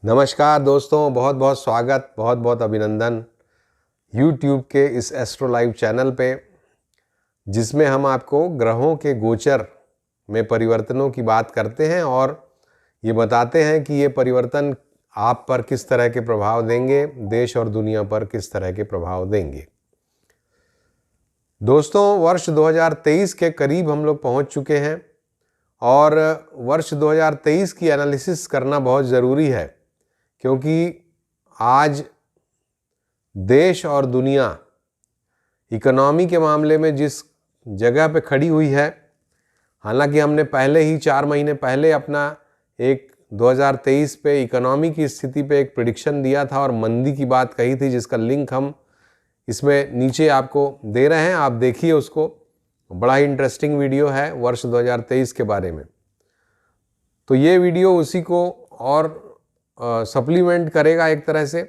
नमस्कार दोस्तों, बहुत बहुत स्वागत, बहुत बहुत अभिनंदन YouTube के इस एस्ट्रो लाइव चैनल पे, जिसमें हम आपको ग्रहों के गोचर में परिवर्तनों की बात करते हैं और ये बताते हैं कि ये परिवर्तन आप पर किस तरह के प्रभाव देंगे, देश और दुनिया पर किस तरह के प्रभाव देंगे। दोस्तों, वर्ष 2023 के करीब हम लोग पहुंच चुके हैं और वर्ष 2023 की एनालिसिस करना बहुत ज़रूरी है, क्योंकि आज देश और दुनिया इकोनॉमी के मामले में जिस जगह पे खड़ी हुई है, हालांकि हमने पहले ही 4 महीने पहले अपना एक 2023 पे इकोनॉमी की स्थिति पे एक प्रेडिक्शन दिया था और मंदी की बात कही थी, जिसका लिंक हम इसमें नीचे आपको दे रहे हैं। आप देखिए उसको, बड़ा ही इंटरेस्टिंग वीडियो है वर्ष 2023 के बारे में। तो ये वीडियो उसी को और सप्लीमेंट करेगा एक तरह से।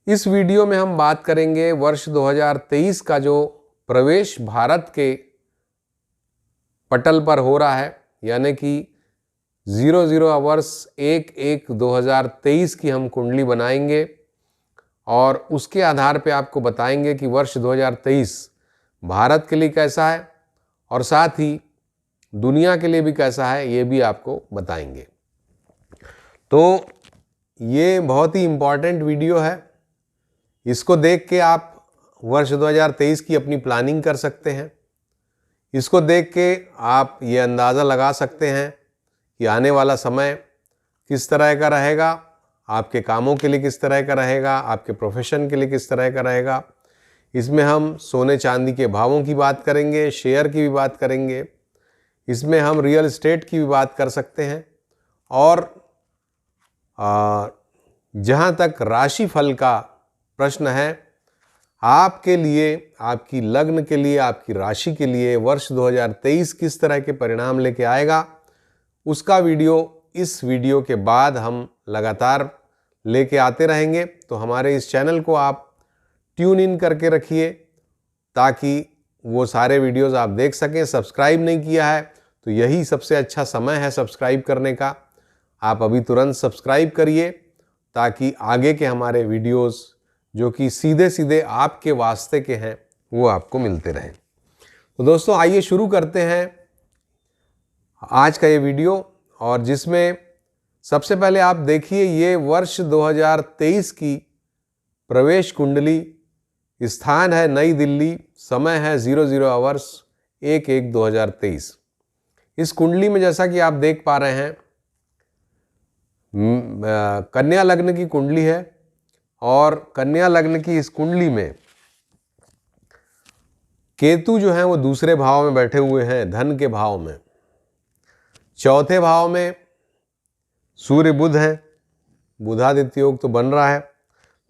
इस वीडियो में हम बात करेंगे वर्ष 2023 का जो प्रवेश भारत के पटल पर हो रहा है, यानी कि 00 आवर्स 1/1/2023 की हम कुंडली बनाएंगे और उसके आधार पे आपको बताएंगे कि वर्ष 2023 भारत के लिए कैसा है और साथ ही दुनिया के लिए भी कैसा है, ये भी आपको बताएंगे। तो ये बहुत ही इम्पॉर्टेंट वीडियो है। इसको देख के आप वर्ष 2023 की अपनी प्लानिंग कर सकते हैं। इसको देख के आप ये अंदाज़ा लगा सकते हैं कि आने वाला समय किस तरह का रहेगा, आपके कामों के लिए किस तरह का रहेगा, आपके प्रोफेशन के लिए किस तरह का रहेगा। इसमें हम सोने चांदी के भावों की बात करेंगे, शेयर की भी बात करेंगे, इसमें हम रियल एस्टेट की भी बात कर सकते हैं और जहाँ तक राशि फल का प्रश्न है, आपके लिए, आपकी लग्न के लिए, आपकी राशि के लिए वर्ष 2023 किस तरह के परिणाम लेके आएगा, उसका वीडियो इस वीडियो के बाद हम लगातार लेके आते रहेंगे। तो हमारे इस चैनल को आप ट्यून इन करके रखिए ताकि वो सारे वीडियोस आप देख सकें। सब्सक्राइब नहीं किया है तो यही सबसे अच्छा समय है सब्सक्राइब करने का। आप अभी तुरंत सब्सक्राइब करिए ताकि आगे के हमारे वीडियोस जो कि सीधे सीधे आपके वास्ते के हैं वो आपको मिलते रहें। तो दोस्तों, आइए शुरू करते हैं आज का ये वीडियो, और जिसमें सबसे पहले आप देखिए ये वर्ष 2023 की प्रवेश कुंडली। स्थान है नई दिल्ली, समय है 00 आवर्स 1/1/2023। इस कुंडली में जैसा कि आप देख पा रहे हैं, कन्या लग्न की कुंडली है और कन्या लग्न की इस कुंडली में केतु जो है वो दूसरे भाव में बैठे हुए हैं, धन के भाव में। चौथे भाव में सूर्य बुध है, बुधादित्य योग तो बन रहा है,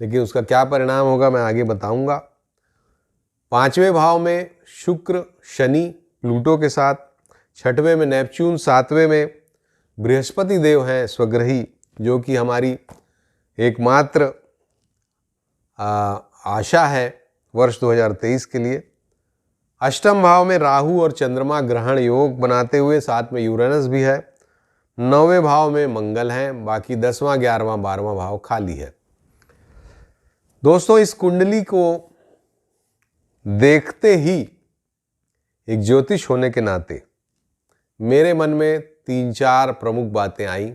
लेकिन उसका क्या परिणाम होगा मैं आगे बताऊंगा। पांचवें भाव में शुक्र शनि प्लूटो के साथ, छठवें में नेपच्यून, सातवें में बृहस्पति देव हैं स्वग्रही, जो कि हमारी एकमात्र आशा है वर्ष 2023 के लिए। अष्टम भाव में राहु और चंद्रमा ग्रहण योग बनाते हुए, साथ में यूरेनस भी है। नौवें भाव में मंगल हैं, बाकी 10वां 11वां 12वां भाव खाली है। दोस्तों, इस कुंडली को देखते ही एक ज्योतिष होने के नाते मेरे मन में 3-4 प्रमुख बातें आई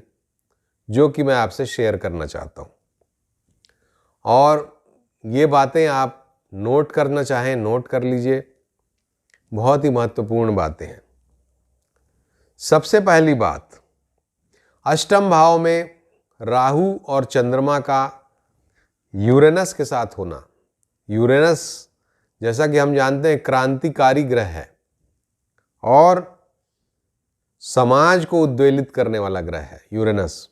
जो कि मैं आपसे शेयर करना चाहता हूं, और ये बातें आप नोट करना चाहें नोट कर लीजिए। बहुत ही महत्वपूर्ण बातें हैं। सबसे पहली बात, अष्टम भाव में राहु और चंद्रमा का यूरेनस के साथ होना। यूरेनस, जैसा कि हम जानते हैं, क्रांतिकारी ग्रह है और समाज को उद्वेलित करने वाला ग्रह है। यूरेनस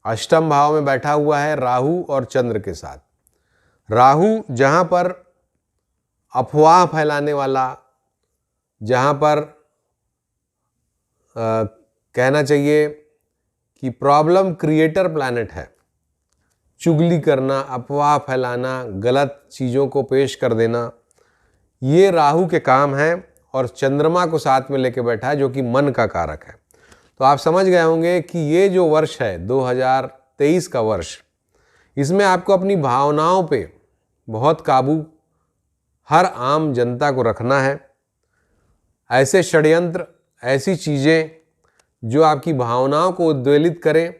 अष्टम भाव में बैठा हुआ है राहु और चंद्र के साथ। राहु जहां पर अफवाह फैलाने वाला, जहां पर कहना चाहिए कि प्रॉब्लम क्रिएटर प्लैनेट है। चुगली करना, अफवाह फैलाना, गलत चीज़ों को पेश कर देना, ये राहु के काम है। और चंद्रमा को साथ में लेके बैठा है जो कि मन का कारक है। तो आप समझ गए होंगे कि ये जो वर्ष है 2023 का वर्ष, इसमें आपको अपनी भावनाओं पे बहुत काबू हर आम जनता को रखना है। ऐसे षड्यंत्र, ऐसी चीज़ें जो आपकी भावनाओं को उद्वेलित करें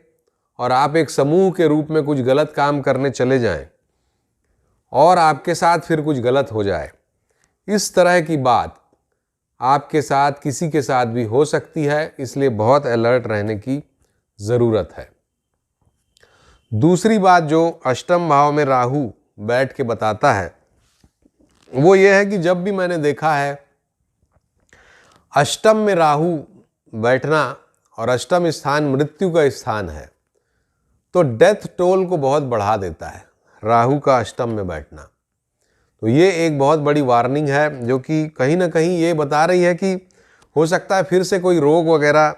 और आप एक समूह के रूप में कुछ गलत काम करने चले जाएं और आपके साथ फिर कुछ गलत हो जाए, इस तरह की बात आपके साथ किसी के साथ भी हो सकती है, इसलिए बहुत अलर्ट रहने की ज़रूरत है। दूसरी बात जो अष्टम भाव में राहु बैठ के बताता है वो ये है कि जब भी मैंने देखा है अष्टम में राहु बैठना, और अष्टम स्थान मृत्यु का स्थान है, तो डेथ टोल को बहुत बढ़ा देता है राहु का अष्टम में बैठना। तो ये एक बहुत बड़ी वार्निंग है जो कि कहीं ना कहीं ये बता रही है कि हो सकता है फिर से कोई रोग वगैरह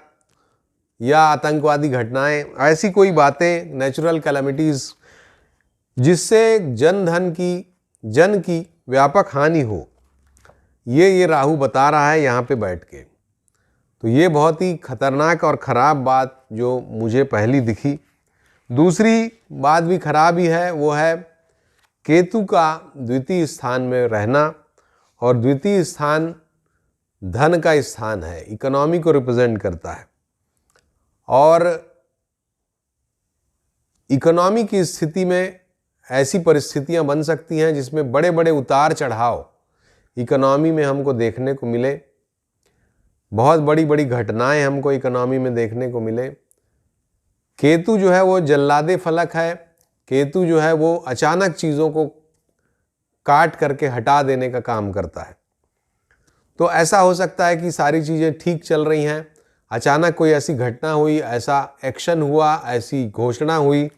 या आतंकवादी घटनाएं, ऐसी कोई बातें, नेचुरल कैलेमिटीज़ जिससे जन की व्यापक हानि हो, ये राहु बता रहा है यहाँ पे बैठ के। तो ये बहुत ही खतरनाक और ख़राब बात जो मुझे पहली दिखी। दूसरी बात भी खराब ही है, वो है केतु का द्वितीय स्थान में रहना, और द्वितीय स्थान धन का स्थान है, इकोनॉमी को रिप्रेजेंट करता है, और इकोनॉमी की स्थिति में ऐसी परिस्थितियां बन सकती हैं जिसमें बड़े बड़े उतार चढ़ाव इकोनॉमी में हमको देखने को मिले, बहुत बड़ी बड़ी घटनाएं हमको इकोनॉमी में देखने को मिले। केतु जो है वो जल्लादे फलक है, केतु जो है वो अचानक चीज़ों को काट करके हटा देने का काम करता है। तो ऐसा हो सकता है कि सारी चीज़ें ठीक चल रही हैं, अचानक कोई ऐसी घटना हुई, ऐसा एक्शन हुआ, ऐसी घोषणा हुई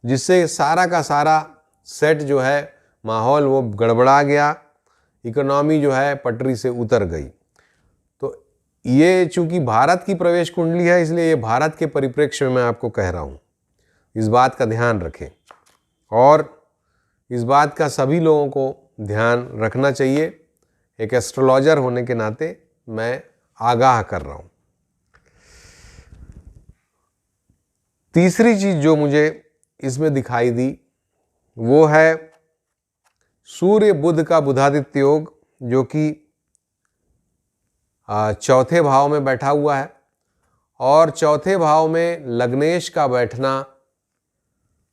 जिससे सारा का सारा सेट जो है, माहौल वो गड़बड़ा गया, इकोनॉमी जो है पटरी से उतर गई। तो ये चूंकि भारत की प्रवेश कुंडली है, इसलिए ये भारत के परिप्रेक्ष्य में मैं आपको कह रहा हूँ, इस बात का ध्यान रखें और इस बात का सभी लोगों को ध्यान रखना चाहिए। एक एस्ट्रोलॉजर होने के नाते मैं आगाह कर रहा हूँ। तीसरी चीज़ जो मुझे इसमें दिखाई दी वो है सूर्य बुध का बुधादित्य योग, जो कि चौथे भाव में बैठा हुआ है, और चौथे भाव में लग्नेश का बैठना,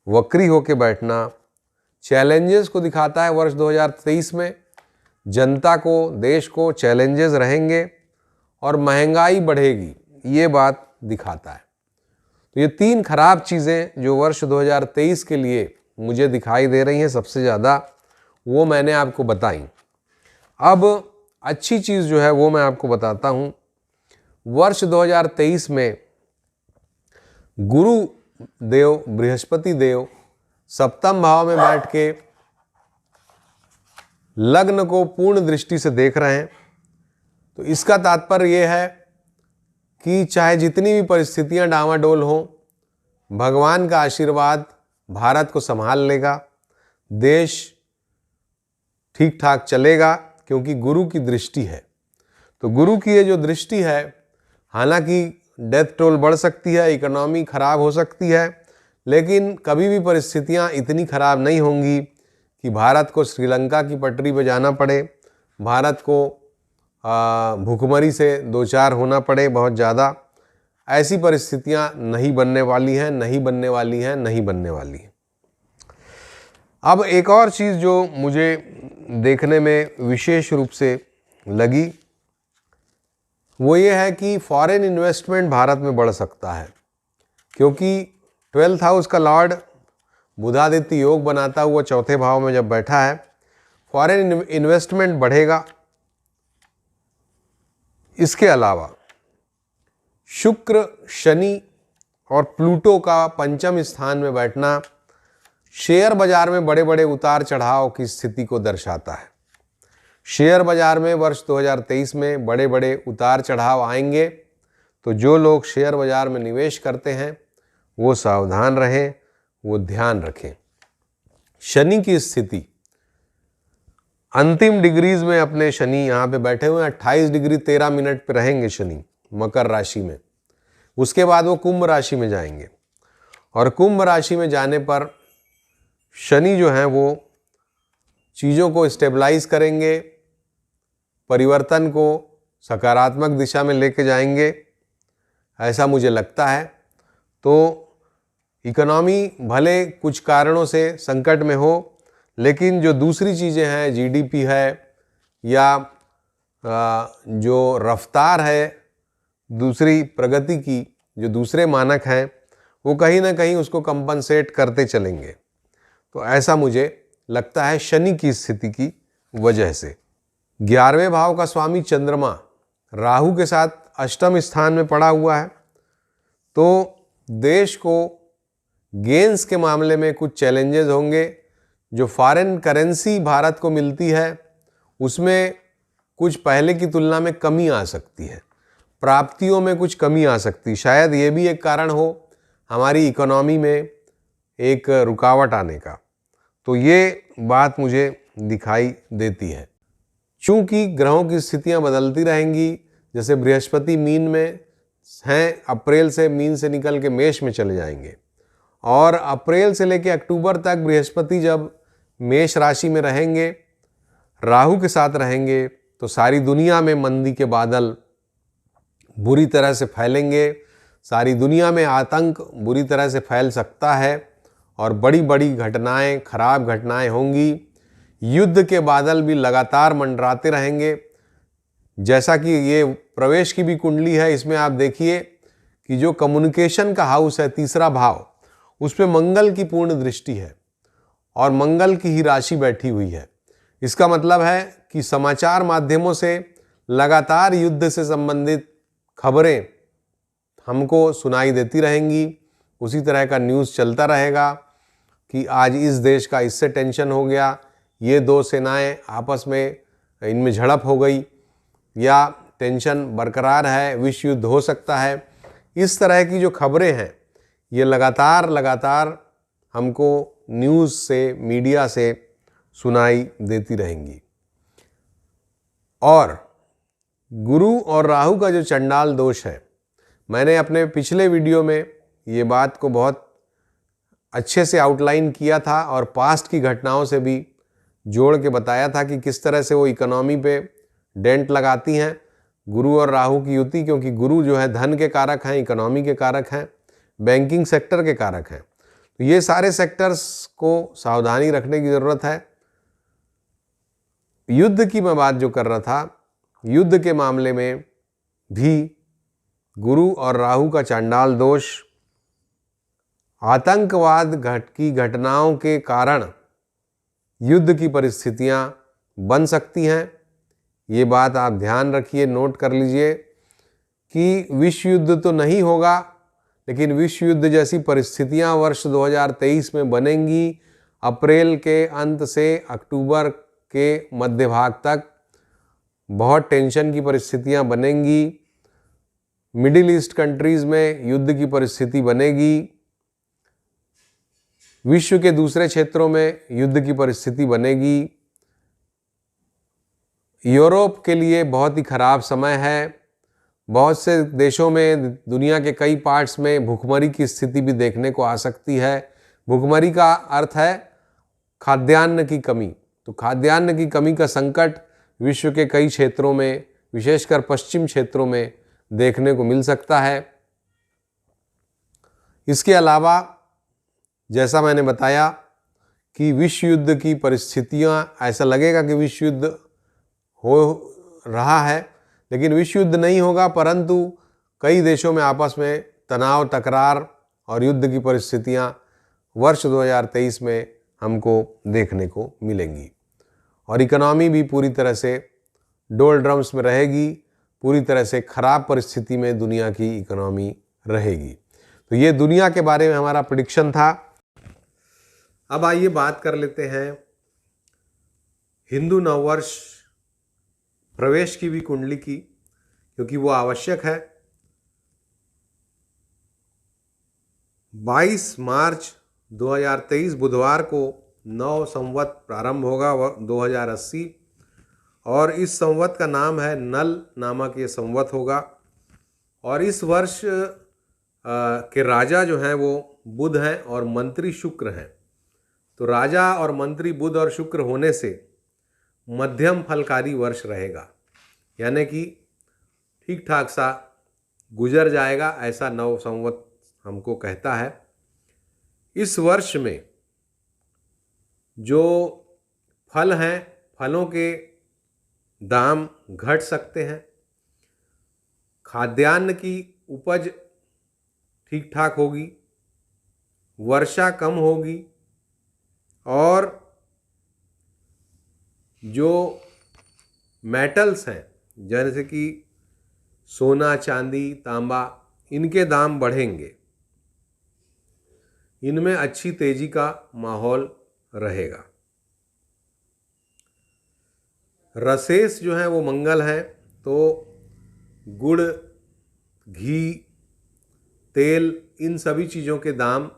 वक्री होके बैठना चैलेंजेस को दिखाता है। वर्ष 2023 में जनता को, देश को चैलेंजेस रहेंगे और महंगाई बढ़ेगी, ये बात दिखाता है। तो ये तीन खराब चीज़ें जो वर्ष 2023 के लिए मुझे दिखाई दे रही हैं सबसे ज़्यादा, वो मैंने आपको बताई। अब अच्छी चीज़ जो है वो मैं आपको बताता हूँ। वर्ष 2023 में गुरु देव, बृहस्पति देव सप्तम भाव में बैठ के लग्न को पूर्ण दृष्टि से देख रहे हैं। तो इसका तात्पर्य ये है कि चाहे जितनी भी परिस्थितियां डामाडोल हों, भगवान का आशीर्वाद भारत को संभाल लेगा, देश ठीक ठाक चलेगा, क्योंकि गुरु की दृष्टि है। तो गुरु की ये जो दृष्टि है, हालांकि डेथ टोल बढ़ सकती है, इकोनॉमी खराब हो सकती है, लेकिन कभी भी परिस्थितियां इतनी खराब नहीं होंगी कि भारत को श्रीलंका की पटरी पर जाना पड़े, भारत को भूखमरी से दो चार होना पड़े बहुत ज़्यादा। ऐसी परिस्थितियां नहीं बनने वाली हैं, नहीं बनने वाली हैं, नहीं बनने वाली हैं। अब एक और चीज़ जो मुझे देखने में विशेष रूप से लगी वो ये है कि फॉरेन इन्वेस्टमेंट भारत में बढ़ सकता है, क्योंकि 12th हाउस का लॉर्ड बुधादित्य योग बनाता हुआ चौथे भाव में जब बैठा है, फॉरेन इन्वेस्टमेंट बढ़ेगा। इसके अलावा शुक्र, शनि और प्लूटो का पंचम स्थान में बैठना शेयर बाजार में बड़े बड़े उतार चढ़ाव की स्थिति को दर्शाता है। शेयर बाजार में वर्ष 2023 में बड़े बड़े उतार चढ़ाव आएंगे, तो जो लोग शेयर बाजार में निवेश करते हैं वो सावधान रहें, वो ध्यान रखें। शनि की स्थिति अंतिम डिग्रीज में अपने शनि यहाँ पे बैठे हुए हैं, 28 डिग्री 13 मिनट पे रहेंगे शनि मकर राशि में। उसके बाद वो कुंभ राशि में जाएंगे और कुंभ राशि में जाने पर शनि जो हैं वो चीज़ों को स्टेबलाइज करेंगे, परिवर्तन को सकारात्मक दिशा में लेके जाएंगे, ऐसा मुझे लगता है। तो इकोनॉमी भले कुछ कारणों से संकट में हो, लेकिन जो दूसरी चीज़ें हैं, जीडीपी है या जो रफ्तार है दूसरी प्रगति की, जो दूसरे मानक हैं, वो कहीं ना कहीं उसको कंपनसेट करते चलेंगे। तो ऐसा मुझे लगता है शनि की स्थिति की वजह से। 11वें भाव का स्वामी चंद्रमा राहु के साथ अष्टम स्थान में पड़ा हुआ है, तो देश को गेंस के मामले में कुछ चैलेंजेस होंगे। जो फॉरेन करेंसी भारत को मिलती है उसमें कुछ पहले की तुलना में कमी आ सकती है, प्राप्तियों में कुछ कमी आ सकती है। शायद ये भी एक कारण हो हमारी इकोनॉमी में एक रुकावट आने का। तो ये बात मुझे दिखाई देती है। चूँकि ग्रहों की स्थितियां बदलती रहेंगी, जैसे बृहस्पति मीन में हैं, अप्रैल से मीन से निकल के मेष में चले जाएंगे, और अप्रैल से लेकर अक्टूबर तक बृहस्पति जब मेष राशि में रहेंगे, राहु के साथ रहेंगे, तो सारी दुनिया में मंदी के बादल बुरी तरह से फैलेंगे। सारी दुनिया में आतंक बुरी तरह से फैल सकता है और बड़ी बड़ी घटनाएं, खराब घटनाएं होंगी। युद्ध के बादल भी लगातार मंडराते रहेंगे। जैसा कि ये प्रवेश की भी कुंडली है, इसमें आप देखिए कि जो कम्युनिकेशन का हाउस है, तीसरा भाव, उस पे मंगल की पूर्ण दृष्टि है और मंगल की ही राशि बैठी हुई है। इसका मतलब है कि समाचार माध्यमों से लगातार युद्ध से संबंधित खबरें हमको सुनाई देती रहेंगी। उसी तरह का न्यूज़ चलता रहेगा कि आज इस देश का इससे टेंशन हो गया, ये दो सेनाएं आपस में इनमें झड़प हो गई, या टेंशन बरकरार है, विश्व युद्ध हो सकता है। इस तरह की जो खबरें हैं ये लगातार हमको न्यूज़ से, मीडिया से सुनाई देती रहेंगी। और गुरु और राहु का जो चंडाल दोष है, मैंने अपने पिछले वीडियो में ये बात को बहुत अच्छे से आउटलाइन किया था और पास्ट की घटनाओं से भी जोड़ के बताया था कि किस तरह से वो इकोनॉमी पे डेंट लगाती हैं, गुरु और राहु की युति। क्योंकि गुरु जो है धन के कारक हैं, इकोनॉमी के कारक हैं, बैंकिंग सेक्टर के कारक हैं। तो ये सारे सेक्टर्स को सावधानी रखने की ज़रूरत है। युद्ध की मैं बात जो कर रहा था, युद्ध के मामले में भी गुरु और राहु का चांडाल दोष आतंकवाद की घटनाओं के कारण युद्ध की परिस्थितियां बन सकती हैं। ये बात आप ध्यान रखिए, नोट कर लीजिए कि विश्व युद्ध तो नहीं होगा, लेकिन विश्व युद्ध जैसी परिस्थितियां वर्ष 2023 में बनेंगी। अप्रैल के अंत से अक्टूबर के मध्य भाग तक बहुत टेंशन की परिस्थितियां बनेंगी। मिडिल ईस्ट कंट्रीज़ में युद्ध की परिस्थिति बनेगी। विश्व के दूसरे क्षेत्रों में युद्ध की परिस्थिति बनेगी। यूरोप के लिए बहुत ही खराब समय है। बहुत से देशों में, दुनिया के कई पार्ट्स में भूखमरी की स्थिति भी देखने को आ सकती है। भूखमरी का अर्थ है खाद्यान्न की कमी। तो खाद्यान्न की कमी का संकट विश्व के कई क्षेत्रों में, विशेषकर पश्चिम क्षेत्रों में देखने को मिल सकता है। इसके अलावा जैसा मैंने बताया कि विश्व युद्ध की परिस्थितियां, ऐसा लगेगा कि विश्व युद्ध हो रहा है, लेकिन विश्व युद्ध नहीं होगा, परंतु कई देशों में आपस में तनाव, तकरार और युद्ध की परिस्थितियां वर्ष 2023 में हमको देखने को मिलेंगी। और इकोनॉमी भी पूरी तरह से डोल ड्रम्स में रहेगी, पूरी तरह से खराब परिस्थिति में दुनिया की इकोनॉमी रहेगी। तो ये दुनिया के बारे में हमारा प्रेडिक्शन था। अब आइए बात कर लेते हैं हिंदू नववर्ष प्रवेश की भी कुंडली की, क्योंकि वो आवश्यक है। 22 मार्च 2023 बुधवार को नव संवत प्रारंभ होगा 2080, और इस संवत का नाम है नल नामक ये संवत होगा। और इस वर्ष के राजा जो हैं वो बुध हैं और मंत्री शुक्र हैं। तो राजा और मंत्री बुध और शुक्र होने से मध्यम फलकारी वर्ष रहेगा, यानी कि ठीक ठाक सा गुजर जाएगा, ऐसा नव संवत हमको कहता है। इस वर्ष में जो फल हैं, फलों के दाम घट सकते हैं, खाद्यान्न की उपज ठीक ठाक होगी, वर्षा कम होगी और जो मेटल्स हैं जैसे कि सोना, चांदी, तांबा, इनके दाम बढ़ेंगे। इनमें अच्छी तेजी का माहौल रहेगा। रसेस जो है वो मंगल है, तो गुड़, घी, तेल, इन सभी चीज़ों के दाम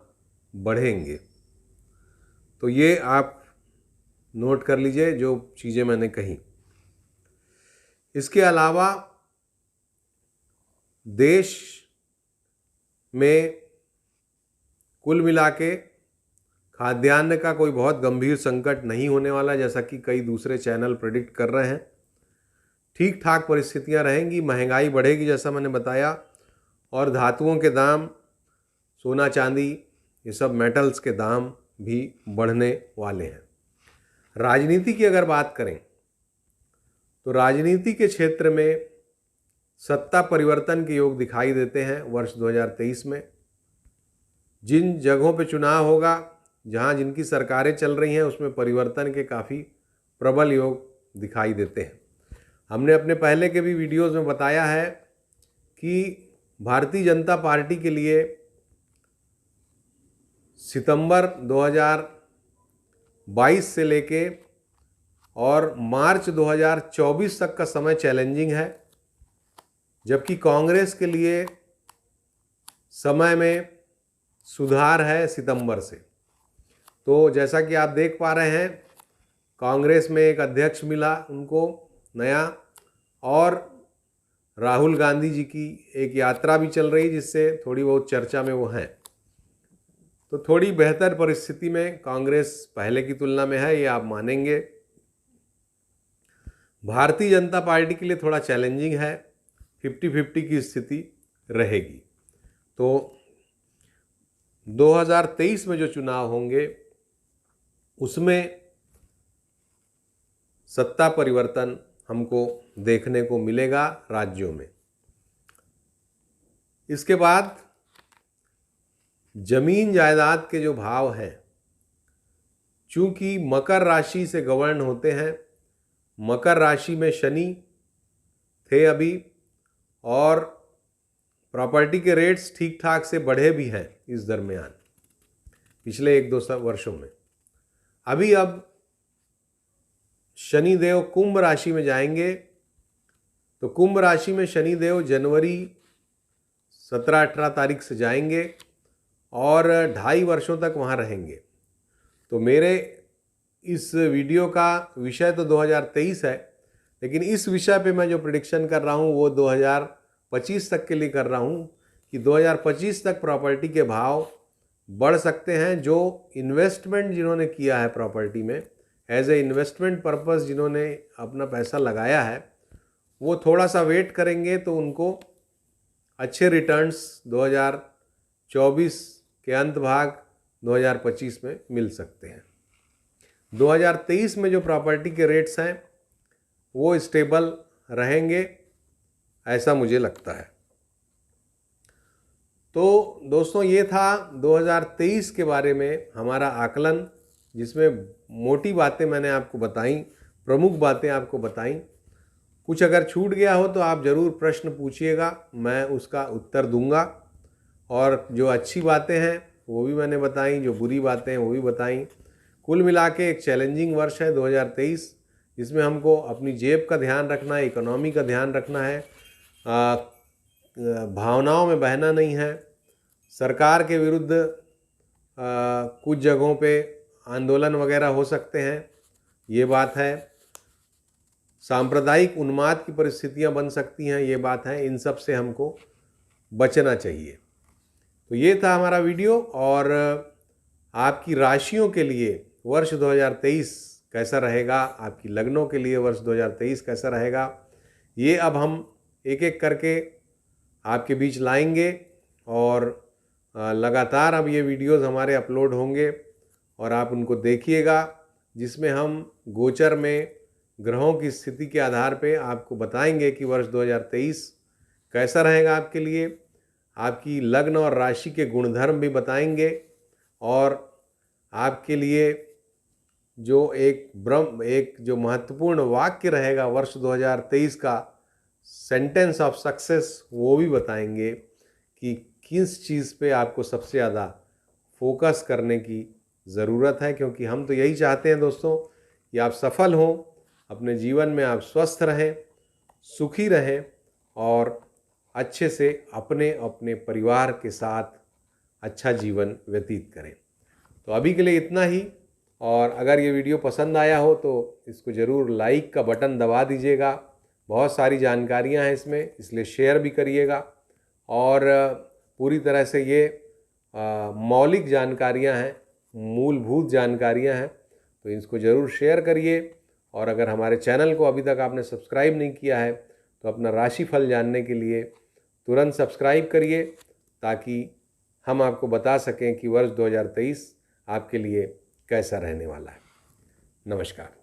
बढ़ेंगे। तो ये आप नोट कर लीजिए जो चीज़ें मैंने कही। इसके अलावा देश में कुल मिला के खाद्यान्न का कोई बहुत गंभीर संकट नहीं होने वाला, जैसा कि कई दूसरे चैनल प्रेडिक्ट कर रहे हैं। ठीक ठाक परिस्थितियां रहेंगी, महंगाई बढ़ेगी जैसा मैंने बताया, और धातुओं के दाम, सोना चांदी, ये सब मेटल्स के दाम भी बढ़ने वाले हैं। राजनीति की अगर बात करें तो राजनीति के क्षेत्र में सत्ता परिवर्तन के योग दिखाई देते हैं वर्ष 2023 में। जिन जगहों पे चुनाव होगा, जहां जिनकी सरकारें चल रही हैं, उसमें परिवर्तन के काफ़ी प्रबल योग दिखाई देते हैं। हमने अपने पहले के भी वीडियोस में बताया है कि भारतीय जनता पार्टी के लिए सितंबर 2022 से लेके और मार्च 2024 तक का समय चैलेंजिंग है, जबकि कांग्रेस के लिए समय में सुधार है सितंबर से। तो जैसा कि आप देख पा रहे हैं, कांग्रेस में एक अध्यक्ष मिला उनको नया, और राहुल गांधी जी की एक यात्रा भी चल रही, जिससे थोड़ी बहुत चर्चा में वो हैं। तो थोड़ी बेहतर परिस्थिति में कांग्रेस पहले की तुलना में है, ये आप मानेंगे। भारतीय जनता पार्टी के लिए थोड़ा चैलेंजिंग है, 50-50 की स्थिति रहेगी। तो 2023 में जो चुनाव होंगे उसमें सत्ता परिवर्तन हमको देखने को मिलेगा राज्यों में। इसके बाद जमीन जायदाद के जो भाव हैं, चूंकि मकर राशि से गवर्न होते हैं, मकर राशि में शनि थे अभी, और प्रॉपर्टी के रेट्स ठीक ठाक से बढ़े भी हैं इस दरमियान पिछले 1-2 वर्षों में। अभी अब शनिदेव कुंभ राशि में जाएंगे, तो कुंभ राशि में शनिदेव जनवरी 17-18 तारीख से जाएंगे और 2.5 वर्षों तक वहाँ रहेंगे। तो मेरे इस वीडियो का विषय तो 2023 है, लेकिन इस विषय पे मैं जो प्रेडिक्शन कर रहा हूँ वो 2025 तक के लिए कर रहा हूँ कि 2025 तक प्रॉपर्टी के भाव बढ़ सकते हैं। जो इन्वेस्टमेंट जिन्होंने किया है प्रॉपर्टी में, एज ए इन्वेस्टमेंट पर्पस जिन्होंने अपना पैसा लगाया है, वो थोड़ा सा वेट करेंगे तो उनको अच्छे रिटर्न्स 2024 के अंत भाग 2025 में मिल सकते हैं। 2023 में जो प्रॉपर्टी के रेट्स हैं वो स्टेबल रहेंगे, ऐसा मुझे लगता है। तो दोस्तों, ये था 2023 के बारे में हमारा आकलन, जिसमें मोटी बातें मैंने आपको बताई, प्रमुख बातें आपको बताई। कुछ अगर छूट गया हो तो आप ज़रूर प्रश्न पूछिएगा, मैं उसका उत्तर दूंगा। और जो अच्छी बातें हैं वो भी मैंने बताई, जो बुरी बातें हैं वो भी बताई। कुल मिला के एक चैलेंजिंग वर्ष है 2023, जिसमें हमको अपनी जेब का ध्यान रखना है, इकोनॉमी का ध्यान रखना है, भावनाओं में बहना नहीं है। सरकार के विरुद्ध कुछ जगहों पे आंदोलन वगैरह हो सकते हैं, ये बात है। सांप्रदायिक उन्माद की परिस्थितियां बन सकती हैं, ये बात है। इन सब से हमको बचना चाहिए। तो ये था हमारा वीडियो, और आपकी राशियों के लिए वर्ष 2023 कैसा रहेगा, आपकी लग्नों के लिए वर्ष 2023 कैसा रहेगा, ये अब हम एक एक करके आपके बीच लाएंगे। और लगातार अब ये वीडियोस हमारे अपलोड होंगे और आप उनको देखिएगा, जिसमें हम गोचर में ग्रहों की स्थिति के आधार पे आपको बताएंगे कि वर्ष 2023 कैसा रहेगा आपके लिए। आपकी लग्न और राशि के गुणधर्म भी बताएंगे, और आपके लिए एक जो महत्वपूर्ण वाक्य रहेगा वर्ष 2023 का, सेंटेंस ऑफ सक्सेस, वो भी बताएंगे कि किस चीज़ पे आपको सबसे ज़्यादा फोकस करने की ज़रूरत है। क्योंकि हम तो यही चाहते हैं दोस्तों कि आप सफल हों, अपने जीवन में आप स्वस्थ रहें, सुखी रहें और अच्छे से अपने अपने परिवार के साथ अच्छा जीवन व्यतीत करें। तो अभी के लिए इतना ही, और अगर ये वीडियो पसंद आया हो तो इसको ज़रूर लाइक का बटन दबा दीजिएगा। बहुत सारी जानकारियां हैं इसमें, इसलिए शेयर भी करिएगा। और पूरी तरह से ये मौलिक जानकारियां हैं, मूलभूत जानकारियां हैं, तो इसको ज़रूर शेयर करिए। और अगर हमारे चैनल को अभी तक आपने सब्सक्राइब नहीं किया है तो अपना राशिफल जानने के लिए तुरंत सब्सक्राइब करिए, ताकि हम आपको बता सकें कि वर्ष 2023 आपके लिए कैसा रहने वाला है। नमस्कार।